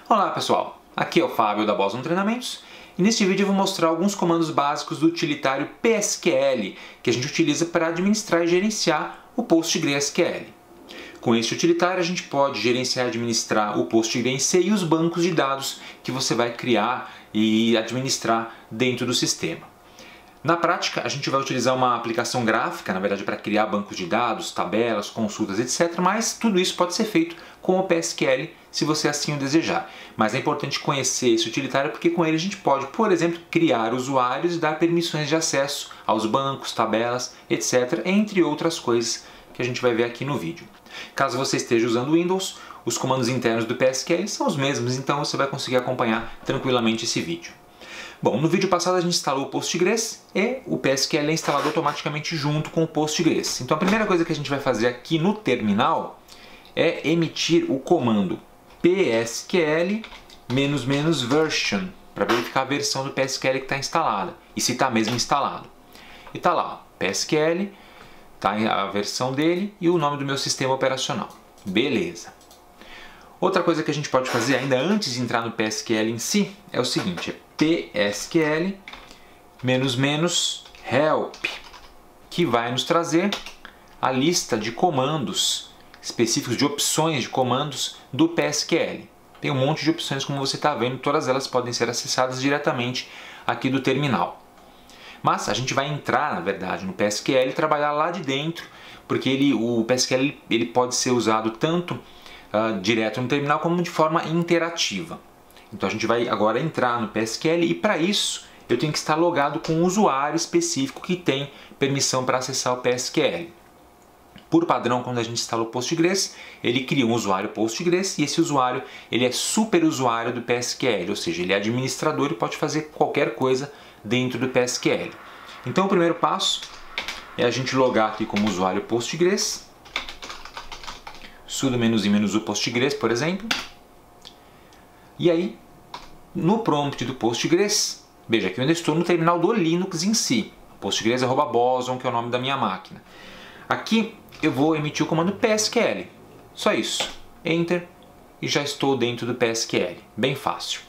Olá pessoal, aqui é o Fábio da Boston Treinamentos e neste vídeo eu vou mostrar alguns comandos básicos do utilitário PSQL que a gente utiliza para administrar e gerenciar o PostgreSQL. Com este utilitário a gente pode gerenciar e administrar o Postgre em si e os bancos de dados que você vai criar e administrar dentro do sistema. Na prática, a gente vai utilizar uma aplicação gráfica, na verdade, para criar bancos de dados, tabelas, consultas, etc. Mas tudo isso pode ser feito com o PSQL, se você assim o desejar. Mas é importante conhecer esse utilitário porque com ele a gente pode, por exemplo, criar usuários e dar permissões de acesso aos bancos, tabelas, etc. Entre outras coisas que a gente vai ver aqui no vídeo. Caso você esteja usando Windows, os comandos internos do PSQL são os mesmos, então você vai conseguir acompanhar tranquilamente esse vídeo. Bom, no vídeo passado a gente instalou o Postgres e o PSQL é instalado automaticamente junto com o Postgres. Então a primeira coisa que a gente vai fazer aqui no terminal é emitir o comando psql --version para verificar a versão do PSQL que está instalada e se está mesmo instalado. E está lá, PSQL, está a versão dele e o nome do meu sistema operacional. Beleza. Outra coisa que a gente pode fazer ainda antes de entrar no PSQL em si é o seguinte, é psql --help, que vai nos trazer a lista de comandos específicos, de opções de comandos do PSQL. Tem um monte de opções, como você está vendo, todas elas podem ser acessadas diretamente aqui do terminal. Mas a gente vai entrar, na verdade, no PSQL e trabalhar lá de dentro, porque o PSQL ele pode ser usado tanto direto no terminal como de forma interativa. Então a gente vai agora entrar no PSQL e para isso eu tenho que estar logado com um usuário específico que tem permissão para acessar o PSQL. Por padrão, quando a gente instala o Postgres, ele cria um usuário Postgres e esse usuário ele é super usuário do PSQL, ou seja, ele é administrador e pode fazer qualquer coisa dentro do PSQL. Então o primeiro passo é a gente logar aqui como usuário Postgres, sudo -i-u Postgres, por exemplo. E aí, no prompt do Postgres, veja que eu ainda estou no terminal do Linux em si. Postgres@boson, que é o nome da minha máquina. Aqui eu vou emitir o comando PSQL. Só isso. Enter e já estou dentro do PSQL. Bem fácil.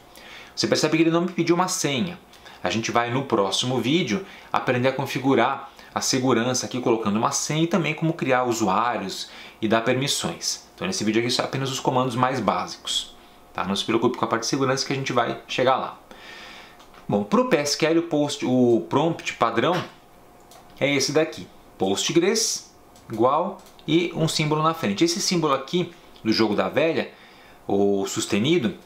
Você percebe que ele não me pediu uma senha. A gente vai no próximo vídeo aprender a configurar a segurança aqui colocando uma senha e também como criar usuários e dar permissões. Então nesse vídeo aqui são apenas os comandos mais básicos. Tá? Não se preocupe com a parte de segurança que a gente vai chegar lá. Bom, para o PSQL o prompt padrão é esse daqui. Postgres igual e um símbolo na frente. Esse símbolo aqui do jogo da velha, o sustenido,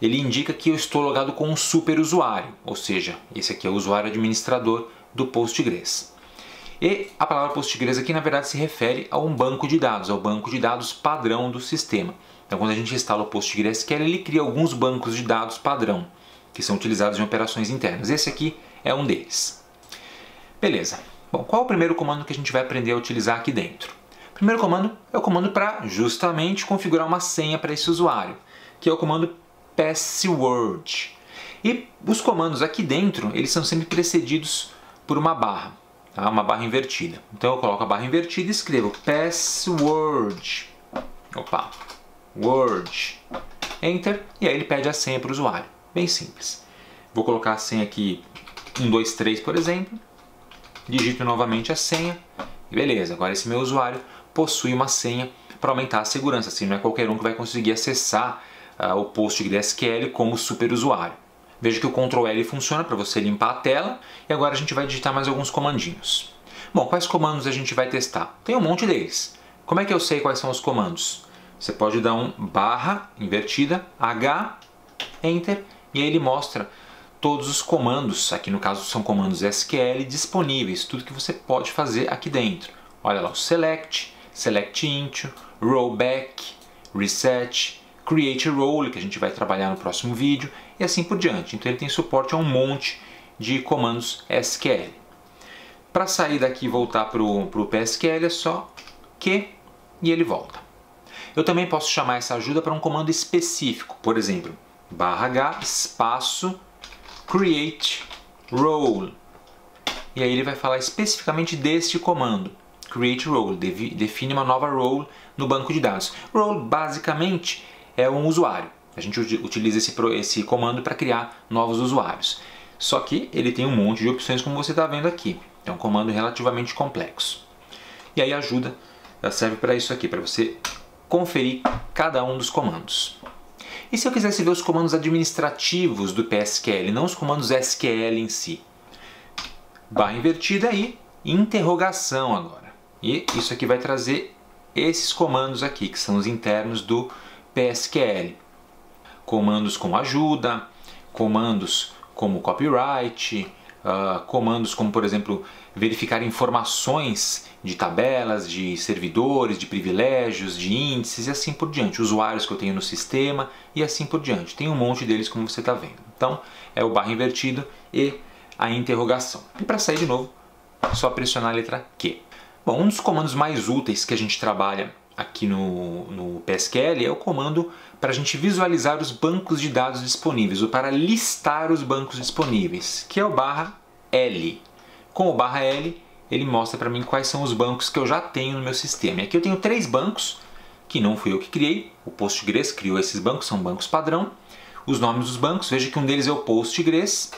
ele indica que eu estou logado com um super usuário, ou seja, esse aqui é o usuário administrador do Postgres. E a palavra Postgres aqui na verdade se refere a um banco de dados, ao banco de dados padrão do sistema. Então quando a gente instala o PostgreSQL, ele cria alguns bancos de dados padrão, que são utilizados em operações internas. Esse aqui é um deles. Beleza. Bom, qual é o primeiro comando que a gente vai aprender a utilizar aqui dentro? O primeiro comando é o comando para justamente configurar uma senha para esse usuário, que é o comando password. E os comandos aqui dentro, eles são sempre precedidos por uma barra, tá? Uma barra invertida. Então eu coloco a barra invertida e escrevo password. Opa, word. Enter, e aí ele pede a senha para o usuário. Bem simples. Vou colocar a senha aqui 123, por exemplo. Digito novamente a senha e beleza, agora esse meu usuário possui uma senha para aumentar a segurança, assim não é qualquer um que vai conseguir acessar o PostgreSQL como super usuário. Veja que o Ctrl L funciona para você limpar a tela e agora a gente vai digitar mais alguns comandinhos. Bom, quais comandos a gente vai testar? Tem um monte deles. Como é que eu sei quais são os comandos? Você pode dar um barra invertida, H, Enter, e aí ele mostra todos os comandos, aqui no caso são comandos SQL disponíveis, tudo que você pode fazer aqui dentro. Olha lá, o select, select into, rollback, reset, create role, que a gente vai trabalhar no próximo vídeo, e assim por diante. Então ele tem suporte a um monte de comandos SQL. Para sair daqui e voltar para o PSQL é só Q e ele volta. Eu também posso chamar essa ajuda para um comando específico, por exemplo, /h espaço create role. E aí ele vai falar especificamente deste comando, create role, define uma nova role no banco de dados. Role basicamente é um usuário. A gente utiliza esse comando para criar novos usuários. Só que ele tem um monte de opções, como você está vendo aqui. É um comando relativamente complexo. E aí ajuda, serve para isso aqui, para você conferir cada um dos comandos. E se eu quisesse ver os comandos administrativos do PSQL, não os comandos SQL em si? Barra invertida aí, interrogação agora. E isso aqui vai trazer esses comandos aqui, que são os internos do PSQL. Comandos como ajuda, comandos como copyright, comandos como, por exemplo, verificar informações de tabelas, de servidores, de privilégios, de índices e assim por diante. Usuários que eu tenho no sistema e assim por diante. Tem um monte deles, como você está vendo. Então, é o barra invertido e a interrogação. E para sair de novo, é só pressionar a letra Q. Bom, um dos comandos mais úteis que a gente trabalha aqui no PSQL é o comando para a gente visualizar os bancos de dados disponíveis, ou para listar os bancos disponíveis, que é o barra L. Com o barra L, ele mostra para mim quais são os bancos que eu já tenho no meu sistema. E aqui eu tenho 3 bancos, que não fui eu que criei, o Postgres criou esses bancos, são bancos padrão. Os nomes dos bancos, veja que um deles é o Postgres,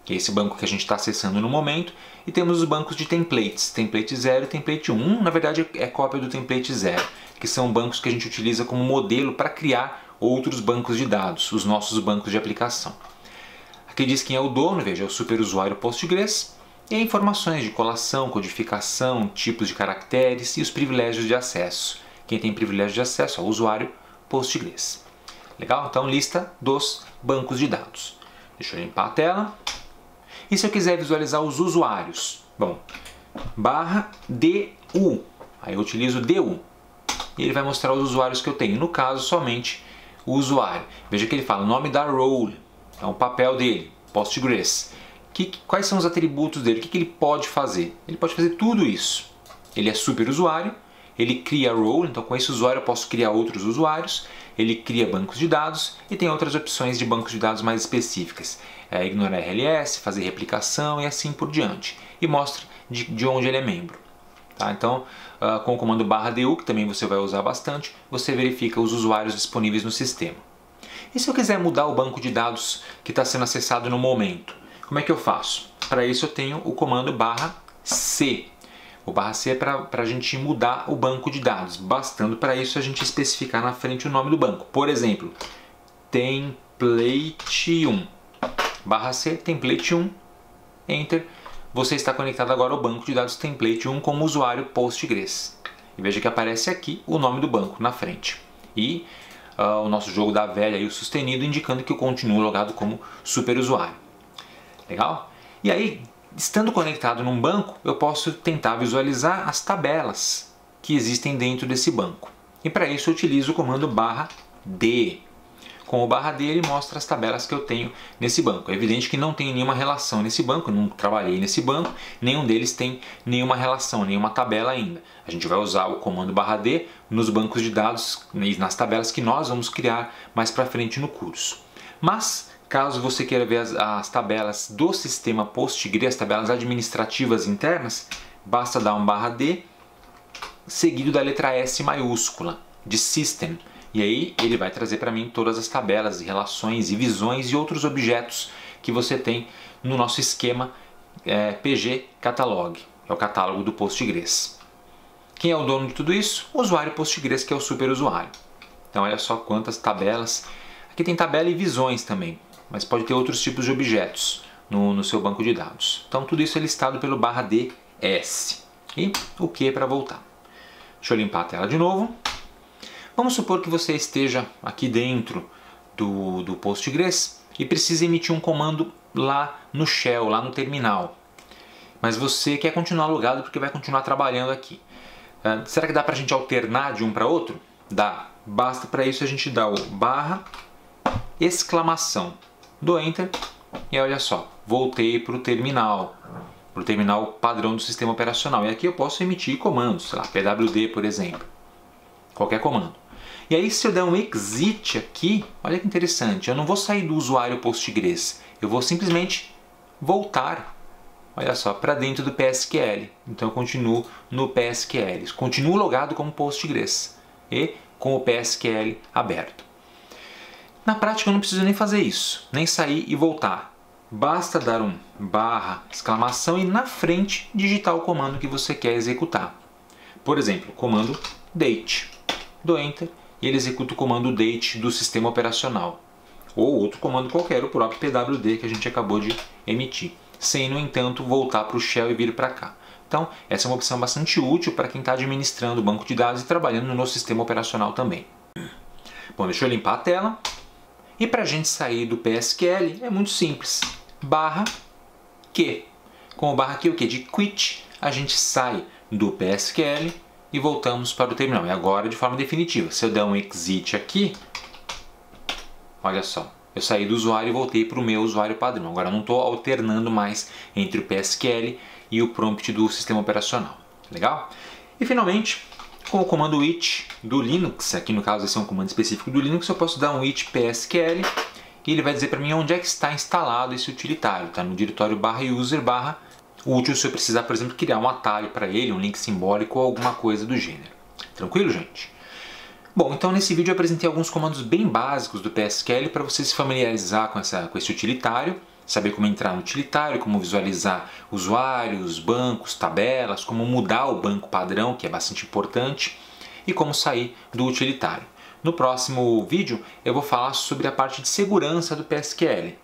que é esse banco que a gente está acessando no momento, e temos os bancos de templates, template 0 e template 1. Na verdade é cópia do template 0, que são bancos que a gente utiliza como modelo para criar outros bancos de dados, os nossos bancos de aplicação. Aqui diz quem é o dono, veja, é o superusuário Postgres, e informações de colação, codificação, tipos de caracteres e os privilégios de acesso. Quem tem privilégio de acesso é o usuário Postgres. Legal? Então, lista dos bancos de dados. Deixa eu limpar a tela. E se eu quiser visualizar os usuários? Bom, barra DU. Aí eu utilizo DU. E ele vai mostrar os usuários que eu tenho. No caso, somente o usuário. Veja que ele fala o nome da role. É o papel dele, Postgres. Quais são os atributos dele? O que ele pode fazer? Ele pode fazer tudo isso. Ele é super usuário, ele cria role, então com esse usuário eu posso criar outros usuários, ele cria bancos de dados e tem outras opções de bancos de dados mais específicas. Ignorar RLS, fazer replicação e assim por diante. E mostra de onde ele é membro. Tá? Então, com o comando /du, que também você vai usar bastante, você verifica os usuários disponíveis no sistema. E se eu quiser mudar o banco de dados que está sendo acessado no momento? Como é que eu faço? Para isso eu tenho o comando /c. O /c é para a gente mudar o banco de dados, bastando para isso a gente especificar na frente o nome do banco. Por exemplo, template 1. /c, template 1, enter. Você está conectado agora ao banco de dados template 1 como usuário Postgres. E veja que aparece aqui o nome do banco na frente. E o nosso jogo da velha e o sustenido indicando que eu continuo logado como superusuário. Legal? E aí, estando conectado num banco, eu posso tentar visualizar as tabelas que existem dentro desse banco. E para isso eu utilizo o comando /d. Com o /d ele mostra as tabelas que eu tenho nesse banco. É evidente que não tem nenhuma relação nesse banco, eu não trabalhei nesse banco, nenhum deles tem nenhuma relação, nenhuma tabela ainda. A gente vai usar o comando /d nos bancos de dados e nas tabelas que nós vamos criar mais para frente no curso. Mas caso você queira ver as tabelas do sistema Postgres, as tabelas administrativas internas, basta dar um /d seguido da letra S maiúscula, de System. E aí ele vai trazer para mim todas as tabelas e relações e visões e outros objetos que você tem no nosso esquema PG Catalog, é o catálogo do Postgres. Quem é o dono de tudo isso? O usuário Postgres, que é o superusuário. Então olha só quantas tabelas. Aqui tem tabela e visões também, mas pode ter outros tipos de objetos no seu banco de dados. Então tudo isso é listado pelo /ds. E o que para voltar? Deixa eu limpar a tela de novo. Vamos supor que você esteja aqui dentro do Postgres e precisa emitir um comando lá no shell, lá no terminal. Mas você quer continuar logado porque vai continuar trabalhando aqui. Será que dá para a gente alternar de um para outro? Dá. Basta para isso a gente dar o !exclamação. Dou Enter e olha só, voltei para o terminal padrão do sistema operacional. E aqui eu posso emitir comandos, sei lá, pwd, por exemplo. Qualquer comando. E aí se eu der um exit aqui, olha que interessante, eu não vou sair do usuário Postgres, eu vou simplesmente voltar, olha só, para dentro do PSQL. Então eu continuo no PSQL, continuo logado como Postgres e com o PSQL aberto. Na prática eu não preciso nem fazer isso, nem sair e voltar. Basta dar um barra, exclamação e na frente digitar o comando que você quer executar. Por exemplo, o comando date. Dou Enter e ele executa o comando date do sistema operacional. Ou outro comando qualquer, o próprio pwd que a gente acabou de emitir. Sem, no entanto, voltar para o shell e vir para cá. Então, essa é uma opção bastante útil para quem está administrando o banco de dados e trabalhando no sistema operacional também. Bom, deixa eu limpar a tela. E para a gente sair do PSQL é muito simples. Barra Q. Com o barra Q, o que? De quit, a gente sai do PSQL e voltamos para o terminal. E agora de forma definitiva. Se eu der um exit aqui, olha só, eu saí do usuário e voltei para o meu usuário padrão. Agora eu não estou alternando mais entre o PSQL e o prompt do sistema operacional. Legal? E finalmente, com o comando it do Linux, aqui no caso esse é um comando específico do Linux, eu posso dar um it PSQL e ele vai dizer para mim onde é que está instalado esse utilitário. Está no diretório /user/ útil se eu precisar, por exemplo, criar um atalho para ele, um link simbólico ou alguma coisa do gênero. Tranquilo, gente? Bom, então nesse vídeo eu apresentei alguns comandos bem básicos do PSQL para você se familiarizar com esse utilitário, saber como entrar no utilitário, como visualizar usuários, bancos, tabelas, como mudar o banco padrão, que é bastante importante, e como sair do utilitário. No próximo vídeo eu vou falar sobre a parte de segurança do PSQL.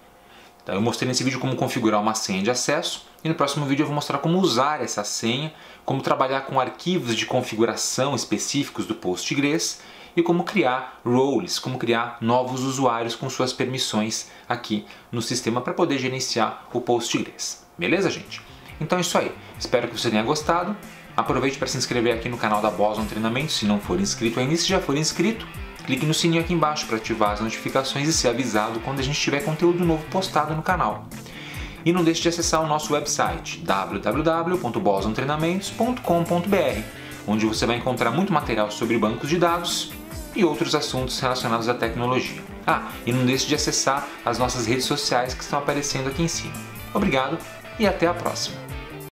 Então, eu mostrei nesse vídeo como configurar uma senha de acesso e no próximo vídeo eu vou mostrar como usar essa senha, como trabalhar com arquivos de configuração específicos do Postgres e como criar roles, como criar novos usuários com suas permissões aqui no sistema para poder gerenciar o Postgres. Beleza, gente? Então é isso aí. Espero que você tenha gostado. Aproveite para se inscrever aqui no canal da Boson Treinamentos, se não for inscrito ainda. Se já for inscrito, clique no sininho aqui embaixo para ativar as notificações e ser avisado quando a gente tiver conteúdo novo postado no canal. E não deixe de acessar o nosso website www.bosontreinamentos.com.br, onde você vai encontrar muito material sobre bancos de dados e outros assuntos relacionados à tecnologia. E não deixe de acessar as nossas redes sociais que estão aparecendo aqui em cima. Obrigado e até a próxima!